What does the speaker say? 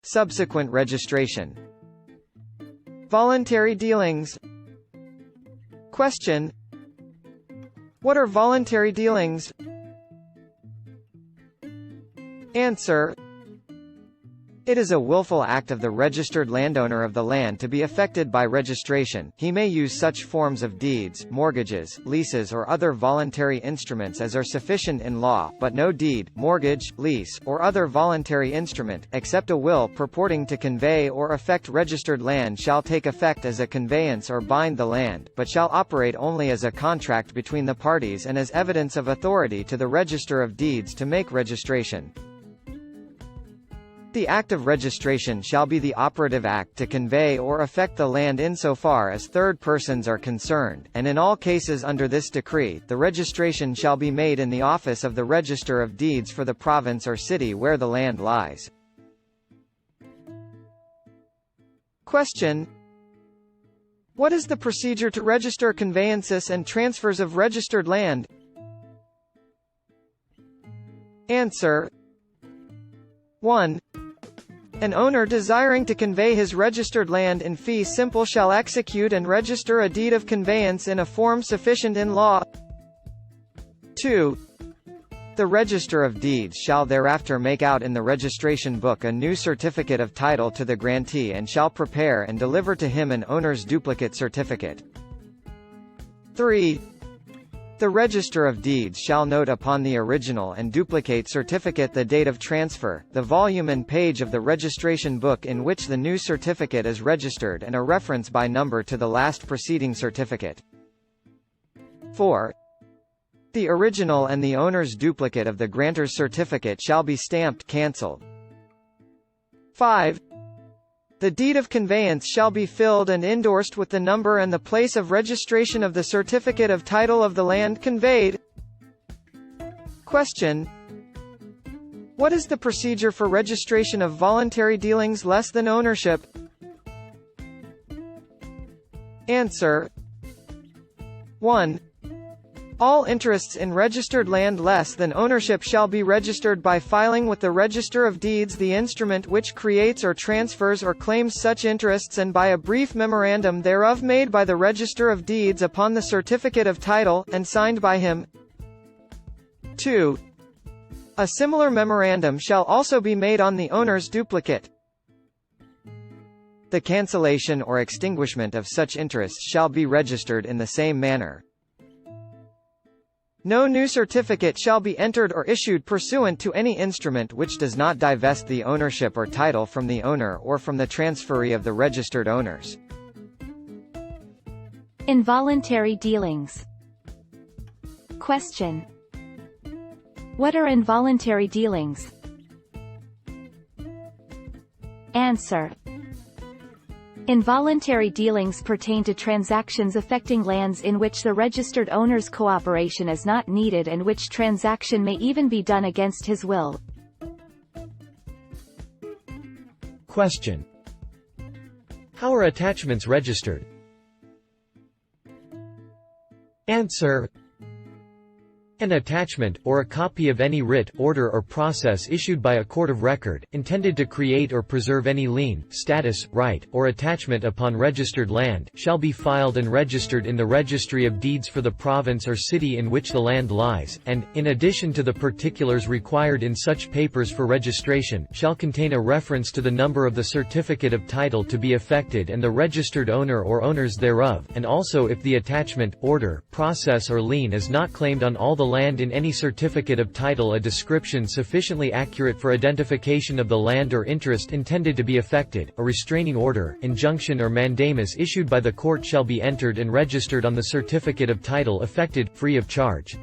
Subsequent registration. Voluntary dealings. Question: what are voluntary dealings? Answer: it is a willful act of the registered landowner of the land to be effected by registration. He may use such forms of deeds, mortgages, leases or other voluntary instruments as are sufficient in law, but no deed, mortgage, lease, or other voluntary instrument, except a will purporting to convey or affect registered land shall take effect as a conveyance or bind the land, but shall operate only as a contract between the parties and as evidence of authority to the Register of Deeds to make registration. The act of registration shall be the operative act to convey or affect the land insofar as third persons are concerned, and in all cases under this decree, the registration shall be made in the office of the Register of Deeds for the province or city where the land lies. Question: what is the procedure to register conveyances and transfers of registered land? Answer: 1. An owner desiring to convey his registered land in fee simple shall execute and register a deed of conveyance in a form sufficient in law. 2. The Register of Deeds shall thereafter make out in the registration book a new certificate of title to the grantee and shall prepare and deliver to him an owner's duplicate certificate. 3. The Register of Deeds shall note upon the original and duplicate certificate the date of transfer, the volume and page of the registration book in which the new certificate is registered and a reference by number to the last preceding certificate. 4. The original and the owner's duplicate of the grantor's certificate shall be stamped cancelled. 5. The deed of conveyance shall be filled and endorsed with the number and the place of registration of the certificate of title of the land conveyed. Question: what is the procedure for registration of voluntary dealings less than ownership? Answer: 1. All interests in registered land less than ownership shall be registered by filing with the Register of Deeds the instrument which creates or transfers or claims such interests and by a brief memorandum thereof made by the Register of Deeds upon the certificate of title, and signed by him. 2. A similar memorandum shall also be made on the owner's duplicate. The cancellation or extinguishment of such interests shall be registered in the same manner. No new certificate shall be entered or issued pursuant to any instrument which does not divest the ownership or title from the owner or from the transferee of the registered owners. Involuntary dealings. Question: what are involuntary dealings? Answer: involuntary dealings pertain to transactions affecting lands in which the registered owner's cooperation is not needed and which transaction may even be done against his will. Question: how are attachments registered? Answer: an attachment, or a copy of any writ, order or process issued by a court of record, intended to create or preserve any lien, status, right, or attachment upon registered land, shall be filed and registered in the Registry of Deeds for the province or city in which the land lies, and, in addition to the particulars required in such papers for registration, shall contain a reference to the number of the certificate of title to be effected and the registered owner or owners thereof, and also if the attachment, order, process or lien is not claimed on all the land in any certificate of title, a description sufficiently accurate for identification of the land or interest intended to be affected, a restraining order, injunction or mandamus issued by the court shall be entered and registered on the certificate of title affected, free of charge.